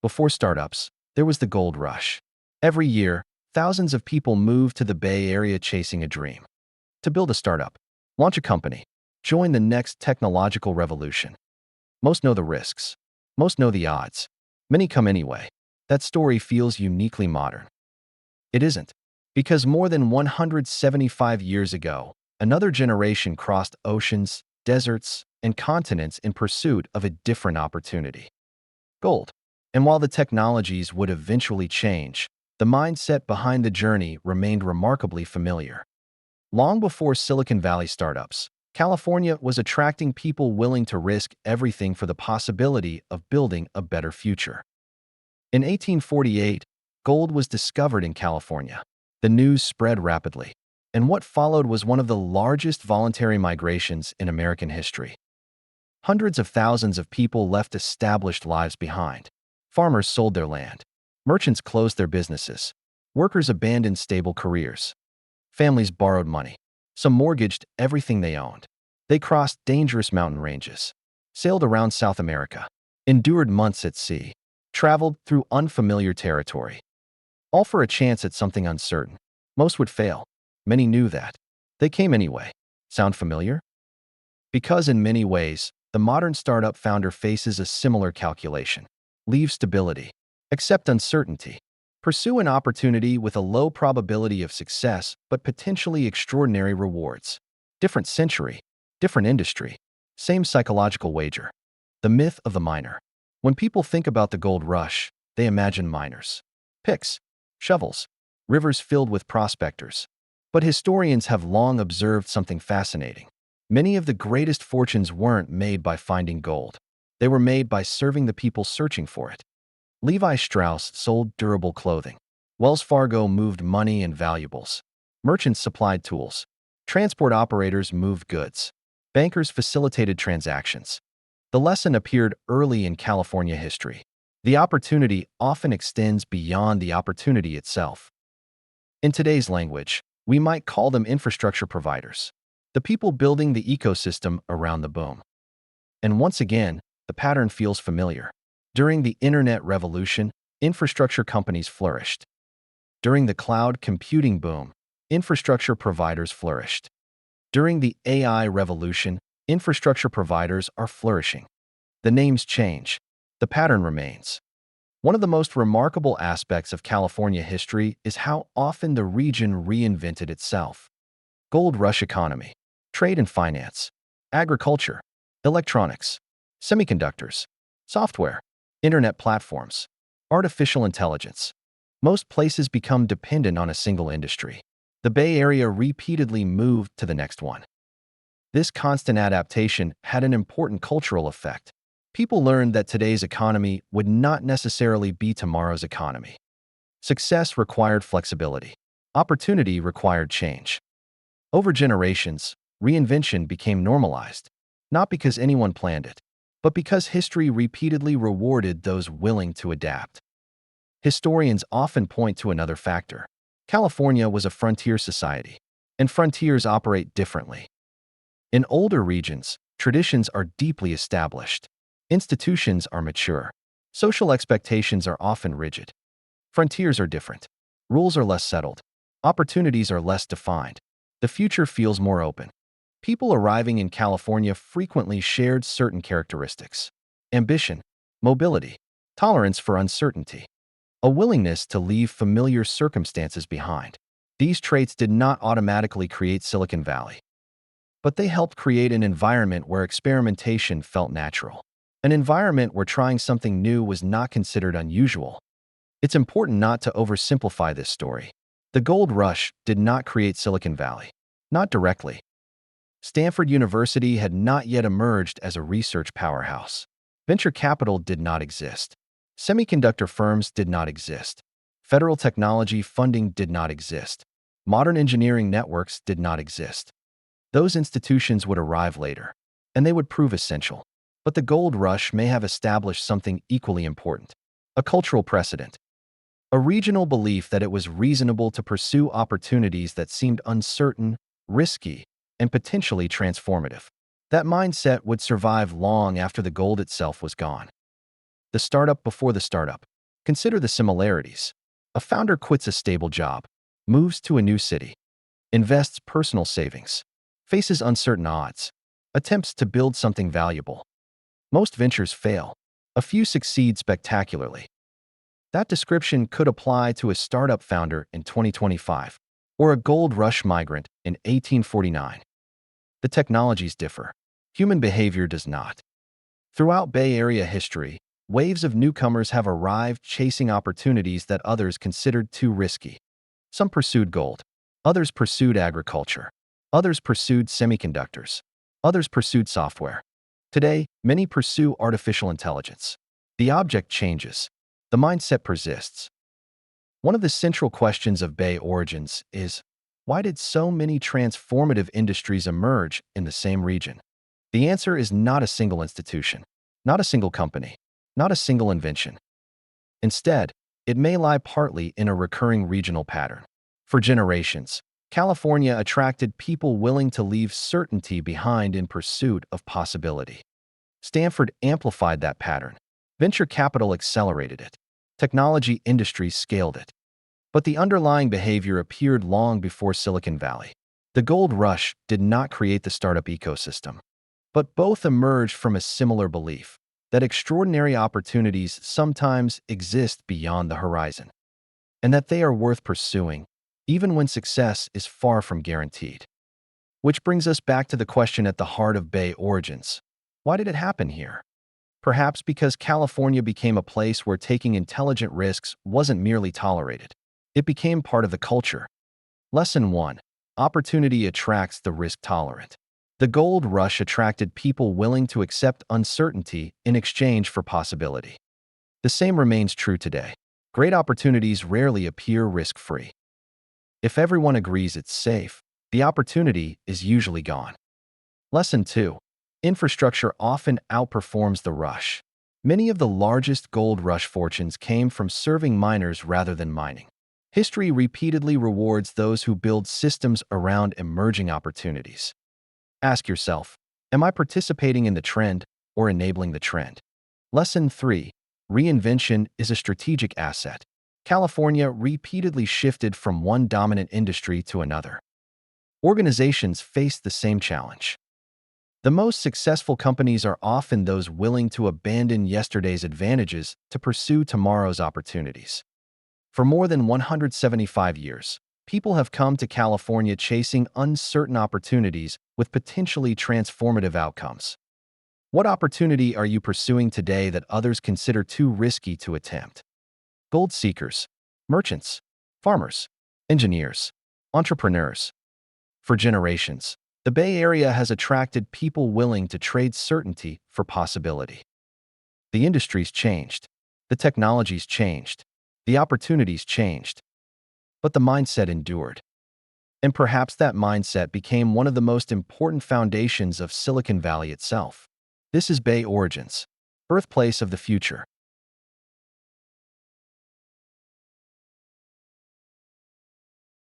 Before startups, there was the gold rush. Every year, thousands of people moved to the Bay Area chasing a dream. To build a startup, launch a company, join the next technological revolution. Most know the risks. Most know the odds. Many come anyway. That story feels uniquely modern. It isn't, because more than 175 years ago, another generation crossed oceans, deserts, and continents in pursuit of a different opportunity: gold. And while the technologies would eventually change, the mindset behind the journey remained remarkably familiar. Long before Silicon Valley startups, California was attracting people willing to risk everything for the possibility of building a better future. In 1848, gold was discovered in California. The news spread rapidly, and what followed was one of the largest voluntary migrations in American history. Hundreds of thousands of people left established lives behind. Farmers sold their land. Merchants closed their businesses. Workers abandoned stable careers. Families borrowed money. Some mortgaged everything they owned. They crossed dangerous mountain ranges, sailed around South America, endured months at sea, traveled through unfamiliar territory, all for a chance at something uncertain. Most would fail. Many knew that. They came anyway. Sound familiar? Because in many ways, the modern startup founder faces a similar calculation. Leave stability. Accept uncertainty. Pursue an opportunity with a low probability of success but potentially extraordinary rewards. Different century, different industry, same psychological wager. The myth of the miner. When people think about the gold rush, they imagine miners. Picks, shovels, rivers filled with prospectors. But historians have long observed something fascinating. Many of the greatest fortunes weren't made by finding gold. They were made by serving the people searching for it. Levi Strauss sold durable clothing. Wells Fargo moved money and valuables. Merchants supplied tools. Transport operators moved goods. Bankers facilitated transactions. The lesson appeared early in California history. The opportunity often extends beyond the opportunity itself. In today's language, we might call them infrastructure providers, the people building the ecosystem around the boom. And once again, the pattern feels familiar. During the internet revolution, infrastructure companies flourished. During the cloud computing boom, infrastructure providers flourished. During the AI revolution, infrastructure providers are flourishing. The names change. The pattern remains. One of the most remarkable aspects of California history is how often the region reinvented itself. Gold rush economy, trade and finance, agriculture, electronics, semiconductors, software, internet platforms, artificial intelligence. Most places become dependent on a single industry. The Bay Area repeatedly moved to the next one. This constant adaptation had an important cultural effect. People learned that today's economy would not necessarily be tomorrow's economy. Success required flexibility. Opportunity required change. Over generations, reinvention became normalized, not because anyone planned it, but because history repeatedly rewarded those willing to adapt. Historians often point to another factor. California was a frontier society, and frontiers operate differently. In older regions, traditions are deeply established. Institutions are mature. Social expectations are often rigid. Frontiers are different. Rules are less settled. Opportunities are less defined. The future feels more open. People arriving in California frequently shared certain characteristics: ambition, mobility, tolerance for uncertainty, a willingness to leave familiar circumstances behind. These traits did not automatically create Silicon Valley, but they helped create an environment where experimentation felt natural, an environment where trying something new was not considered unusual. It's important not to oversimplify this story. The gold rush did not create Silicon Valley, not directly. Stanford University had not yet emerged as a research powerhouse. Venture capital did not exist. Semiconductor firms did not exist. Federal technology funding did not exist. Modern engineering networks did not exist. Those institutions would arrive later, and they would prove essential. But the gold rush may have established something equally important: a cultural precedent. A regional belief that it was reasonable to pursue opportunities that seemed uncertain, risky, and potentially transformative. That mindset would survive long after the gold itself was gone. The startup before the startup. Consider the similarities. A founder quits a stable job, moves to a new city, invests personal savings, faces uncertain odds, attempts to build something valuable. Most ventures fail. A few succeed spectacularly. That description could apply to a startup founder in 2025 or a gold rush migrant in 1849. The technologies differ. Human behavior does not. Throughout Bay Area history, waves of newcomers have arrived chasing opportunities that others considered too risky. Some pursued gold. Others pursued agriculture. Others pursued semiconductors. Others pursued software. Today, many pursue artificial intelligence. The object changes. The mindset persists. One of the central questions of Bay origins is, why did so many transformative industries emerge in the same region? The answer is not a single institution, not a single company, not a single invention. Instead, it may lie partly in a recurring regional pattern. For generations, California attracted people willing to leave certainty behind in pursuit of possibility. Stanford amplified that pattern. Venture capital accelerated it. Technology industries scaled it. But the underlying behavior appeared long before Silicon Valley. The gold rush did not create the startup ecosystem, but both emerged from a similar belief that extraordinary opportunities sometimes exist beyond the horizon, and that they are worth pursuing, even when success is far from guaranteed. Which brings us back to the question at the heart of Bay origins. Why did it happen here? Perhaps because California became a place where taking intelligent risks wasn't merely tolerated. It became part of the culture. Lesson 1. Opportunity attracts the risk-tolerant. The gold rush attracted people willing to accept uncertainty in exchange for possibility. The same remains true today. Great opportunities rarely appear risk-free. If everyone agrees it's safe, the opportunity is usually gone. Lesson 2. Infrastructure often outperforms the rush. Many of the largest gold rush fortunes came from serving miners rather than mining. History repeatedly rewards those who build systems around emerging opportunities. Ask yourself, am I participating in the trend or enabling the trend? Lesson 3. Reinvention is a strategic asset. California repeatedly shifted from one dominant industry to another. Organizations face the same challenge. The most successful companies are often those willing to abandon yesterday's advantages to pursue tomorrow's opportunities. For more than 175 years, people have come to California chasing uncertain opportunities with potentially transformative outcomes. What opportunity are you pursuing today that others consider too risky to attempt? Gold seekers, merchants, farmers, engineers, entrepreneurs. For generations, the Bay Area has attracted people willing to trade certainty for possibility. The industries changed. The technologies changed. The opportunities changed. But the mindset endured. And perhaps that mindset became one of the most important foundations of Silicon Valley itself. This is Bay Origins, birthplace of the future.